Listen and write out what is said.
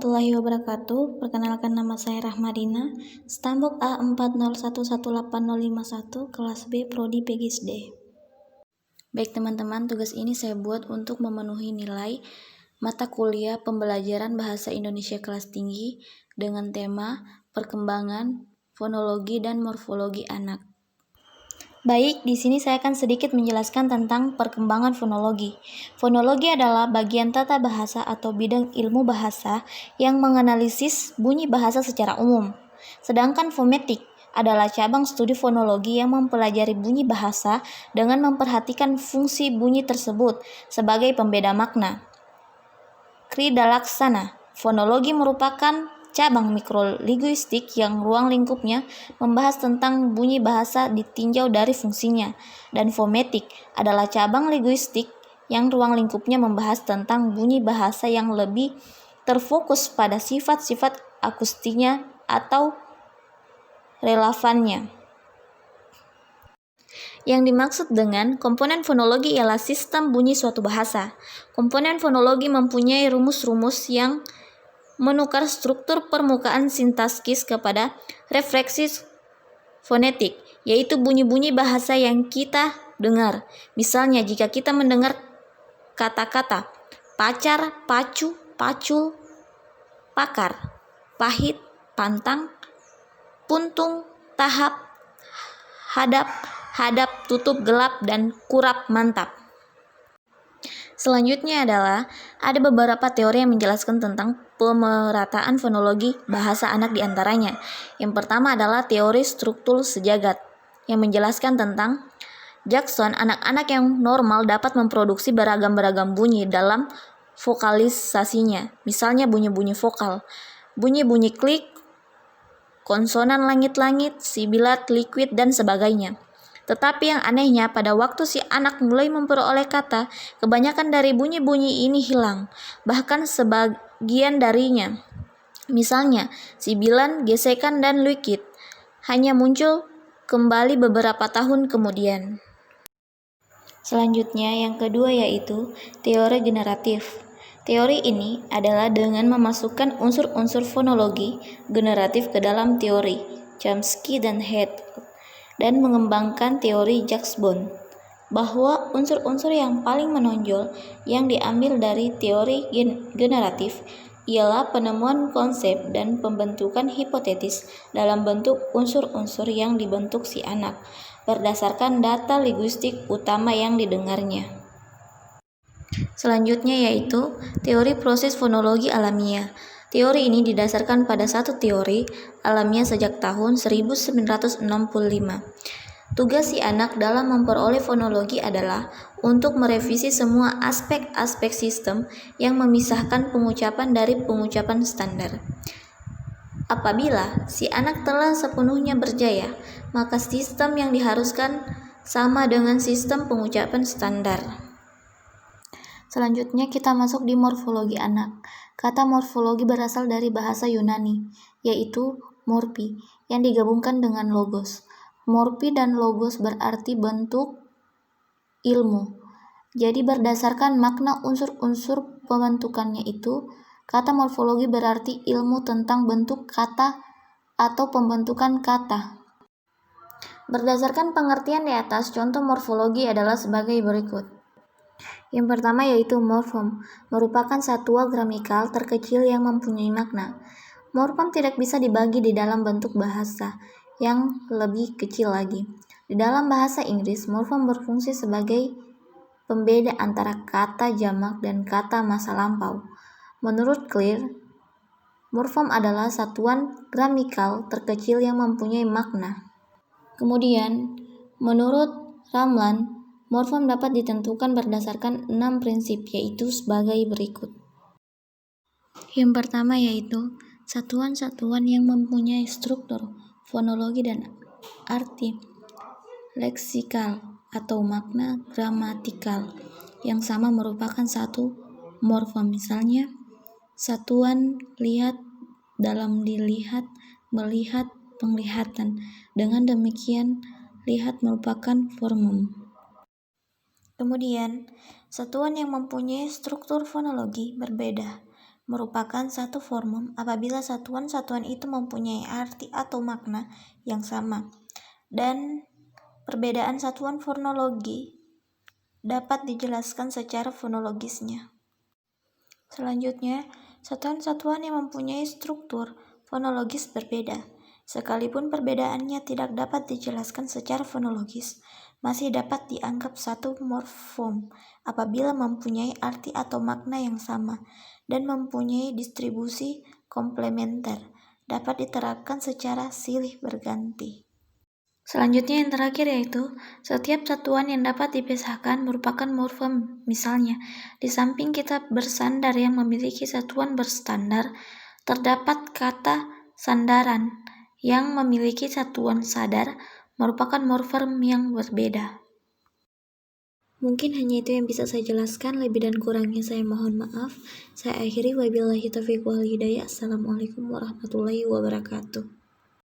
warahmatullahi wabarakatuh. Perkenalkan, nama saya Rahmadina, Stambuk A40118051, kelas B, Prodi PGSD. Baik teman-teman, tugas ini saya buat untuk memenuhi nilai mata kuliah pembelajaran bahasa Indonesia kelas tinggi dengan tema perkembangan fonologi dan morfologi anak. Baik, di sini saya akan sedikit menjelaskan tentang perkembangan fonologi. Fonologi adalah bagian tata bahasa atau bidang ilmu bahasa yang menganalisis bunyi bahasa secara umum. Sedangkan fonetik adalah cabang studi fonologi yang mempelajari bunyi bahasa dengan memperhatikan fungsi bunyi tersebut sebagai pembeda makna. Kridalaksana, fonologi merupakan cabang mikrolinguistik yang ruang lingkupnya membahas tentang bunyi bahasa ditinjau dari fungsinya, dan fonetik adalah cabang linguistik yang ruang lingkupnya membahas tentang bunyi bahasa yang lebih terfokus pada sifat-sifat akustiknya atau relevannya. Yang dimaksud dengan komponen fonologi ialah sistem bunyi suatu bahasa. Komponen fonologi mempunyai rumus-rumus yang menukar struktur permukaan sintaksis kepada refleksi fonetik, yaitu bunyi-bunyi bahasa yang kita dengar. Misalnya, jika kita mendengar kata-kata pacar, pacu, pacul, pakar, pahit, pantang, puntung, tahap, hadap, hadap, tutup, gelap, dan kurap, mantap. Selanjutnya adalah ada beberapa teori yang menjelaskan tentang pemerataan fonologi bahasa anak di antaranya. Yang pertama adalah teori struktur sejagat yang menjelaskan tentang Jackson, anak-anak yang normal dapat memproduksi beragam-beragam bunyi dalam vokalisasinya. Misalnya bunyi-bunyi vokal, bunyi-bunyi klik, konsonan langit-langit, sibilat, liquid, dan sebagainya. Tetapi yang anehnya, pada waktu si anak mulai memperoleh kata, kebanyakan dari bunyi-bunyi ini hilang, bahkan sebagian darinya. Misalnya, sibilan, gesekan, dan liquid hanya muncul kembali beberapa tahun kemudian. Selanjutnya, yang kedua yaitu teori generatif. Teori ini adalah dengan memasukkan unsur-unsur fonologi generatif ke dalam teori Chomsky dan Head, dan mengembangkan teori Jacques-Bond, bahwa unsur-unsur yang paling menonjol yang diambil dari teori generatif ialah penemuan konsep dan pembentukan hipotetis dalam bentuk unsur-unsur yang dibentuk si anak berdasarkan data linguistik utama yang didengarnya. Selanjutnya yaitu teori proses fonologi alamiah. Teori ini didasarkan pada satu teori alamiah sejak tahun 1965. Tugas si anak dalam memperoleh fonologi adalah untuk merevisi semua aspek-aspek sistem yang memisahkan pengucapan dari pengucapan standar. Apabila si anak telah sepenuhnya berjaya, maka sistem yang diharuskan sama dengan sistem pengucapan standar. Selanjutnya kita masuk di morfologi anak. Kata morfologi berasal dari bahasa Yunani, yaitu morphi, yang digabungkan dengan logos. Morphi dan logos berarti bentuk, ilmu. Jadi berdasarkan makna unsur-unsur pembentukannya itu, kata morfologi berarti ilmu tentang bentuk kata atau pembentukan kata. Berdasarkan pengertian di atas, contoh morfologi adalah sebagai berikut. Yang pertama yaitu morfem, merupakan satuan gramatikal terkecil yang mempunyai makna. Morfem tidak bisa dibagi di dalam bentuk bahasa yang lebih kecil lagi. Di dalam bahasa Inggris, morfem berfungsi sebagai pembeda antara kata jamak dan kata masa lampau. Menurut Clear, morfem adalah satuan gramatikal terkecil yang mempunyai makna. Kemudian, menurut Ramlan, morfem dapat ditentukan berdasarkan 6 prinsip, yaitu sebagai berikut. Yang pertama yaitu satuan-satuan yang mempunyai struktur, fonologi, dan arti leksikal atau makna gramatikal yang sama merupakan satu morfem. Misalnya, satuan lihat dalam dilihat, melihat, penglihatan. Dengan demikian, lihat merupakan formum. Kemudian, satuan yang mempunyai struktur fonologi berbeda merupakan satu formum apabila satuan-satuan itu mempunyai arti atau makna yang sama, dan perbedaan satuan fonologi dapat dijelaskan secara fonologisnya. Selanjutnya, satuan-satuan yang mempunyai struktur fonologis berbeda, sekalipun perbedaannya tidak dapat dijelaskan secara fonologis, masih dapat dianggap satu morfem apabila mempunyai arti atau makna yang sama dan mempunyai distribusi komplementer, dapat diterapkan secara silih berganti. Selanjutnya yang terakhir yaitu, setiap satuan yang dapat dipisahkan merupakan morfem. Misalnya, di samping kita bersandar yang memiliki satuan berstandar, terdapat kata sandaran yang memiliki satuan sadar, merupakan morfem yang berbeda. Mungkin hanya itu yang bisa saya jelaskan, lebih dan kurangnya saya mohon maaf. Saya akhiri, wabillahi taufiq wal hidayah. Assalamualaikum warahmatullahi wabarakatuh.